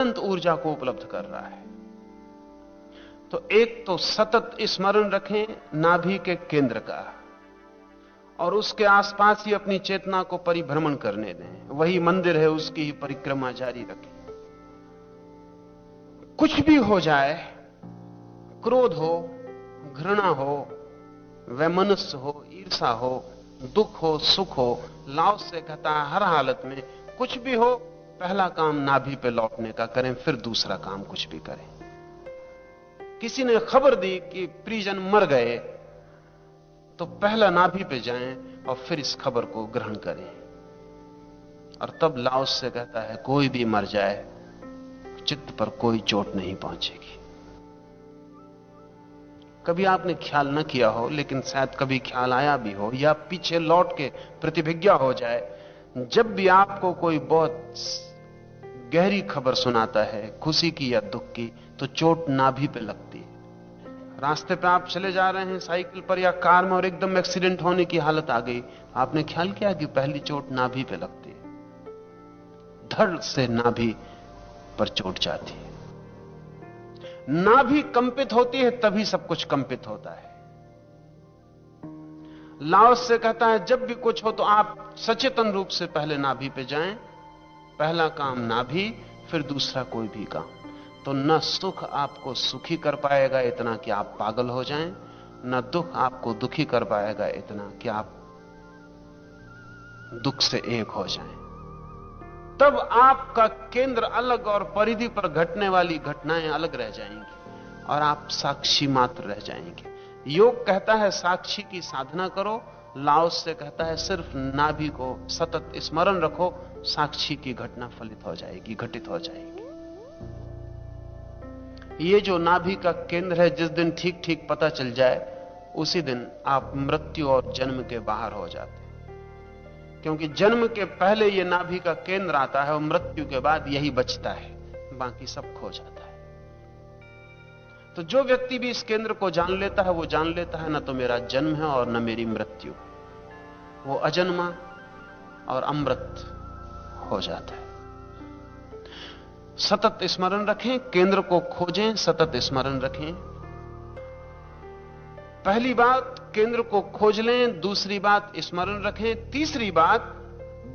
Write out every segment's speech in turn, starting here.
अनंत ऊर्जा को उपलब्ध कर रहा है। तो एक तो सतत स्मरण रखें नाभि के केंद्र का, और उसके आसपास ही अपनी चेतना को परिभ्रमण करने दें। वही मंदिर है, उसकी ही परिक्रमा जारी रखें। कुछ भी हो जाए, क्रोध हो, घृणा हो, वैमनस्य हो, ईर्षा हो, दुख हो, सुख हो, लाओस से कहता है हर हालत में कुछ भी हो, पहला काम नाभि पे लौटने का करें, फिर दूसरा काम कुछ भी करें। किसी ने खबर दी कि परिजन मर गए, तो पहला नाभि पे जाएं और फिर इस खबर को ग्रहण करें। और तब लाओस से कहता है कोई भी मर जाए, चित्त पर कोई चोट नहीं पहुंचेगी। कभी आपने ख्याल न किया हो, लेकिन शायद कभी ख्याल आया भी हो, या पीछे लौट के प्रतिभिज्ञा हो जाए, जब भी आपको कोई बहुत गहरी खबर सुनाता है, खुशी की या दुख की, तो चोट नाभि पे लगती है। रास्ते पे आप चले जा रहे हैं साइकिल पर या कार में, और एकदम एक्सीडेंट होने की हालत आ गई, आपने ख्याल किया कि पहली चोट नाभि पे लगती है, धड़ से नाभि पर चोट जाती है। नाभि कंपित होती है, तभी सब कुछ कंपित होता है। लाओस से कहता है जब भी कुछ हो तो आप सचेतन रूप से पहले नाभि पे जाएं, पहला काम नाभि, फिर दूसरा कोई भी काम। तो न सुख आपको सुखी कर पाएगा इतना कि आप पागल हो जाएं, न दुख आपको दुखी कर पाएगा इतना कि आप दुख से एक हो जाएं। तब आपका केंद्र अलग और परिधि पर घटने वाली घटनाएं अलग रह जाएंगी और आप साक्षी मात्र रह जाएंगे। योग कहता है साक्षी की साधना करो, लाओस से कहता है सिर्फ नाभि को सतत स्मरण रखो, साक्षी की घटना फलित हो जाएगी, घटित हो जाएगी। ये जो नाभि का केंद्र है, जिस दिन ठीक ठीक पता चल जाए, उसी दिन आप मृत्यु और जन्म के बाहर हो जाते हैं। क्योंकि जन्म के पहले ये नाभि का केंद्र आता है और मृत्यु के बाद यही बचता है, बाकी सब खो जाता है। तो जो व्यक्ति भी इस केंद्र को जान लेता है, वो जान लेता है न तो मेरा जन्म है और न मेरी मृत्यु, वो अजन्मा और अमृत हो जाता है। सतत स्मरण रखें, केंद्र को खोजें, सतत स्मरण रखें। पहली बात केंद्र को खोज लें, दूसरी बात स्मरण रखें, तीसरी बात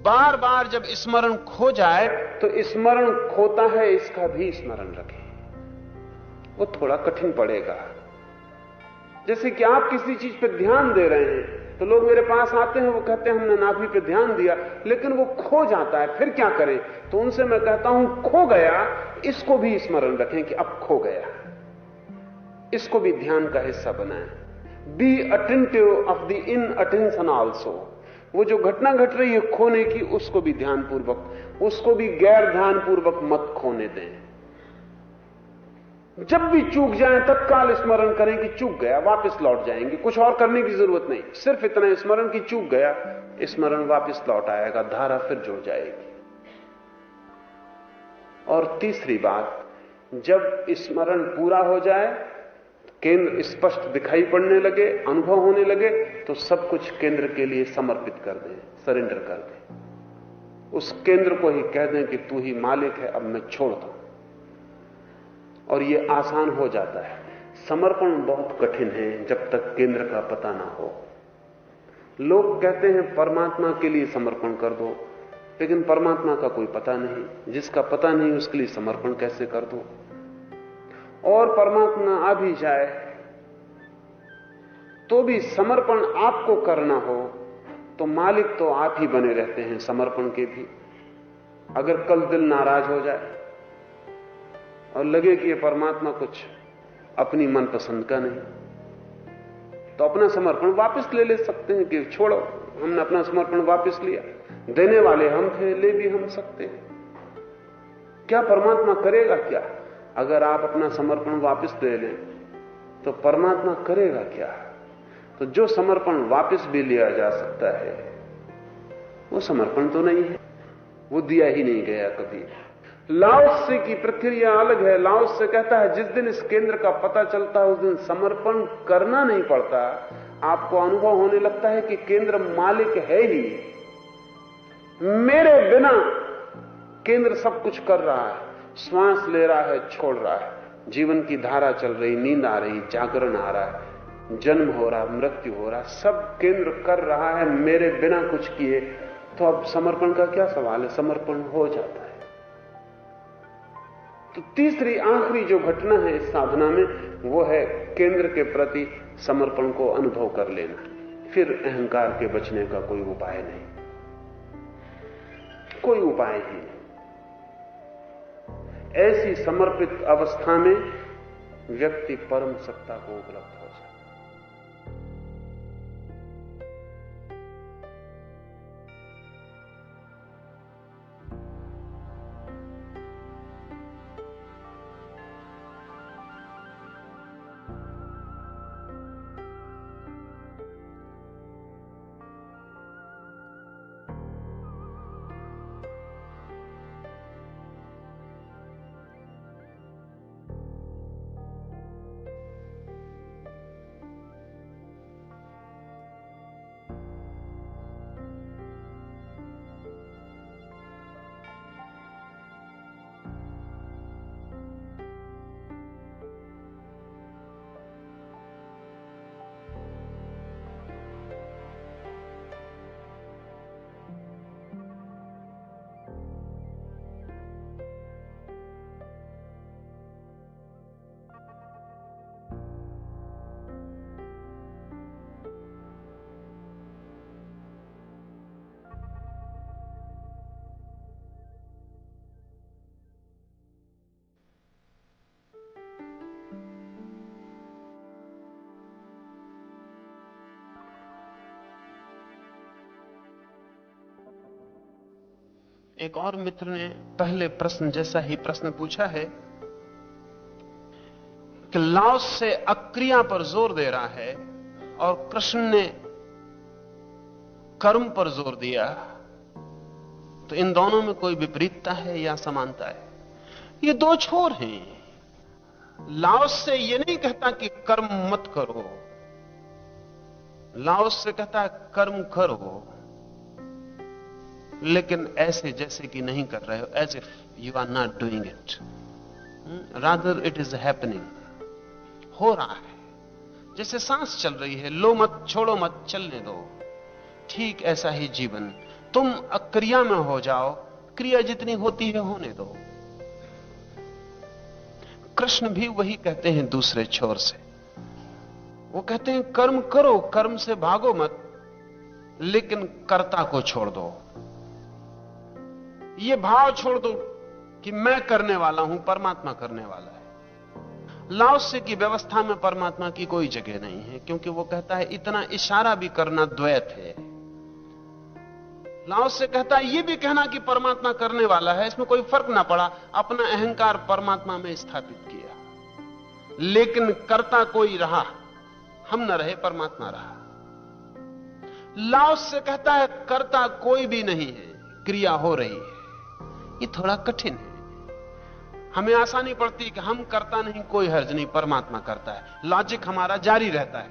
बार बार जब स्मरण खो जाए तो स्मरण खोता है इसका भी स्मरण रखें। वो थोड़ा कठिन पड़ेगा। जैसे कि आप किसी चीज पर ध्यान दे रहे हैं, तो लोग मेरे पास आते हैं, वो कहते हैं हमने नाभि पे ध्यान दिया, लेकिन वो खो जाता है, फिर क्या करें? तो उनसे मैं कहता हूं खो गया, इसको भी स्मरण रखें कि अब खो गया, इसको भी ध्यान का हिस्सा बनाएं। Be attentive of the inattention also. वो जो घटना घट रही है खोने की, उसको भी ध्यानपूर्वक, उसको भी गैर ध्यानपूर्वक मत खोने दें। जब भी चूक जाए तत्काल स्मरण करें कि चूक गया, वापस लौट जाएंगे, कुछ और करने की जरूरत नहीं, सिर्फ इतना स्मरण कि चूक गया, स्मरण वापस लौट आएगा, धारा फिर जुड़ जाएगी। और तीसरी बात, जब स्मरण पूरा हो जाए, केंद्र स्पष्ट दिखाई पड़ने लगे, अनुभव होने लगे, तो सब कुछ केंद्र के लिए समर्पित कर दें, सरेंडर कर दें। उस केंद्र को ही कह दें कि तू ही मालिक है, अब मैं छोड़ता हूं। और यह आसान हो जाता है। समर्पण बहुत कठिन है जब तक केंद्र का पता ना हो। लोग कहते हैं परमात्मा के लिए समर्पण कर दो, लेकिन परमात्मा का कोई पता नहीं, जिसका पता नहीं उसके लिए समर्पण कैसे कर दो? और परमात्मा आ भी जाए तो भी समर्पण आपको करना हो तो मालिक तो आप ही बने रहते हैं समर्पण के भी। अगर कल दिल नाराज हो जाए और लगे कि ये परमात्मा कुछ अपनी मनपसंद का नहीं, तो अपना समर्पण वापस ले सकते हैं कि छोड़ो, हमने अपना समर्पण वापस लिया, देने वाले हम थे, ले भी हम सकते हैं। क्या परमात्मा करेगा? क्या अगर आप अपना समर्पण वापस ले लें तो परमात्मा करेगा क्या? तो जो समर्पण वापस भी लिया जा सकता है वो समर्पण तो नहीं है, वो दिया ही नहीं गया कभी। लाओस से की प्रक्रिया अलग है। लाओस से कहता है जिस दिन इस केंद्र का पता चलता है उस दिन समर्पण करना नहीं पड़ता, आपको अनुभव होने लगता है कि केंद्र मालिक है ही, मेरे बिना केंद्र सब कुछ कर रहा है। श्वास ले रहा है, छोड़ रहा है, जीवन की धारा चल रही, नींद आ रही, जागरण आ रहा है, जन्म हो रहा, मृत्यु हो रहा, सब केंद्र कर रहा है मेरे बिना कुछ किए। तो अब समर्पण का क्या सवाल है? समर्पण हो जाता है। तो तीसरी आखिरी जो घटना है इस साधना में, वो है केंद्र के प्रति समर्पण को अनुभव कर लेना। फिर अहंकार के बचने का कोई उपाय नहीं, कोई उपाय ही नहीं। ऐसी समर्पित अवस्था में व्यक्ति परम सत्ता को उपलब्ध हो जाता है। एक और मित्र ने पहले प्रश्न जैसा ही प्रश्न पूछा है कि लाओस से अक्रिया पर जोर दे रहा है और कृष्ण ने कर्म पर जोर दिया, तो इन दोनों में कोई विपरीतता है या समानता है? ये दो छोर हैं। लाओस से ये नहीं कहता कि कर्म मत करो, लाओस से कहता है कर्म करो, लेकिन ऐसे जैसे कि नहीं कर रहे हो, as if you are not doing it, rather it is happening, हो रहा है। जैसे सांस चल रही है, लो मत, छोड़ो मत, चलने दो। ठीक ऐसा ही जीवन, तुम अक्रिया में हो जाओ, क्रिया जितनी होती है होने दो। कृष्ण भी वही कहते हैं दूसरे छोर से। वो कहते हैं कर्म करो, कर्म से भागो मत, लेकिन कर्ता को छोड़ दो। ये भाव छोड़ दो कि मैं करने वाला हूं, परमात्मा करने वाला है। लाओसे की व्यवस्था में परमात्मा की कोई जगह नहीं है, क्योंकि वो कहता है इतना इशारा भी करना द्वैत है। लाओसे कहता है यह भी कहना कि परमात्मा करने वाला है, इसमें कोई फर्क ना पड़ा। अपना अहंकार परमात्मा में स्थापित किया, लेकिन कर्ता कोई रहा, हम न रहे, परमात्मा रहा। लाओसे कहता है कर्ता कोई भी नहीं है, क्रिया हो रही है। ये थोड़ा कठिन है, हमें आसानी पड़ती है कि हम करता नहीं, कोई हर्ज नहीं, परमात्मा करता है। लॉजिक हमारा जारी रहता है,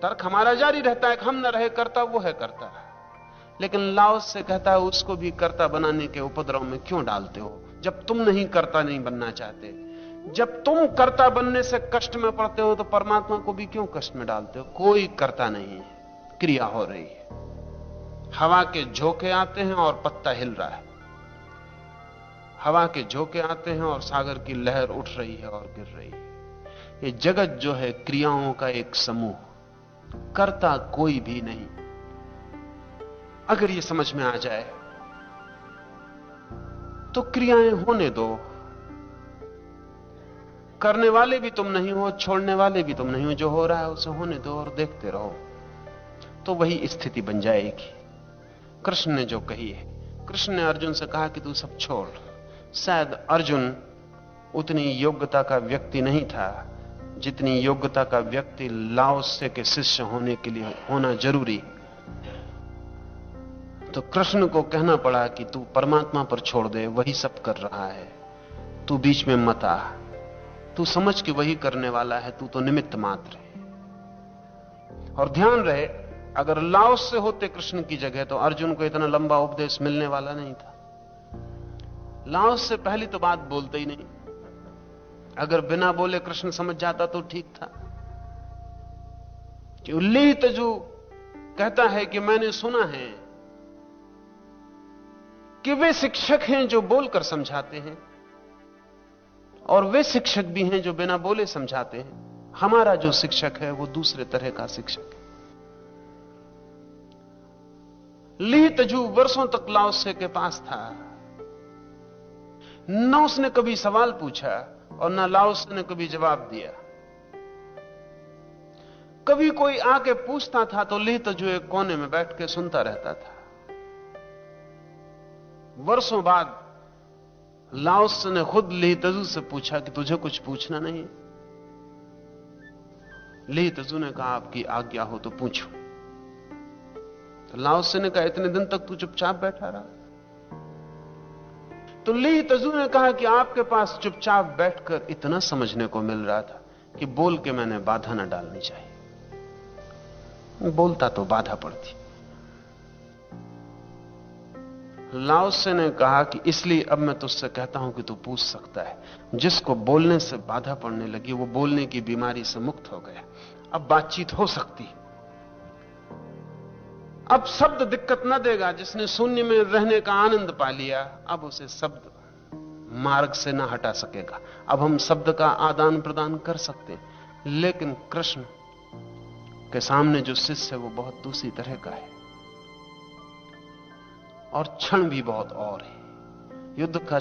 तर्क हमारा जारी रहता है कि हम न रहे करता, वो है करता। लेकिन लाओस से कहता है उसको भी कर्ता बनाने के उपद्रव में क्यों डालते हो, जब तुम नहीं कर्ता नहीं बनना चाहते। जब तुम कर्ता बनने से कष्ट में पड़ते हो, तो परमात्मा को भी क्यों कष्ट में डालते हो? कोई कर्ता नहीं है, क्रिया हो रही है। हवा के झोंके आते हैं और पत्ता हिल रहा है, हवा के झोंके आते हैं और सागर की लहर उठ रही है और गिर रही है। ये जगत जो है क्रियाओं का एक समूह, कर्ता कोई भी नहीं। अगर ये समझ में आ जाए तो क्रियाएं होने दो, करने वाले भी तुम नहीं हो, छोड़ने वाले भी तुम नहीं हो, जो हो रहा है उसे होने दो और देखते रहो, तो वही स्थिति बन जाएगी। कृष्ण ने जो कही है, कृष्ण ने अर्जुन से कहा कि तू सब छोड़। शायद अर्जुन उतनी योग्यता का व्यक्ति नहीं था जितनी योग्यता का व्यक्ति लाओसे के शिष्य होने के लिए होना जरूरी। तो कृष्ण को कहना पड़ा कि तू परमात्मा पर छोड़ दे, वही सब कर रहा है, तू बीच में मत आ, तू समझ कि वही करने वाला है, तू तो निमित्त मात्र है। और ध्यान रहे, अगर लाओस से होते कृष्ण की जगह, तो अर्जुन को इतना लंबा उपदेश मिलने वाला नहीं था। लाओस से पहली तो बात बोलते ही नहीं। अगर बिना बोले कृष्ण समझ जाता तो ठीक था। कि ली तजू कहता है कि मैंने सुना है कि वे शिक्षक हैं जो बोलकर समझाते हैं, और वे शिक्षक भी हैं जो बिना बोले समझाते हैं। हमारा जो शिक्षक है वो दूसरे तरह का शिक्षक है। ली तजू वर्षों तक लाओसे के पास था। न उसने कभी सवाल पूछा और न लाओसे ने कभी जवाब दिया। कभी कोई आके पूछता था तो ली तजू एक कोने में बैठ के सुनता रहता था। वर्षों बाद लाओसे ने खुद ली तजू से पूछा कि तुझे कुछ पूछना नहीं? ली तजू ने कहा आपकी आज्ञा हो तो पूछो। तो लाओसे ने कहा इतने दिन तक तू चुपचाप बैठा रहा? तो ली तजू ने कहा कि आपके पास चुपचाप बैठकर इतना समझने को मिल रहा था कि बोल के मैंने बाधा न डालनी चाहिए। बोलता तो बाधा पड़ती। लाओसे ने कहा कि इसलिए अब मैं तुझसे कहता हूं कि तू पूछ सकता है। जिसको बोलने से बाधा पड़ने लगी वो बोलने की बीमारी से मुक्त हो गया। अब बातचीत हो सकती। अब शब्द दिक्कत न देगा। जिसने शून्य में रहने का आनंद पा लिया अब उसे शब्द मार्ग से ना हटा सकेगा। अब हम शब्द का आदान प्रदान कर सकते हैं। लेकिन कृष्ण के सामने जो शिष्य है वो बहुत दूसरी तरह का है, और क्षण भी बहुत और है। युद्ध का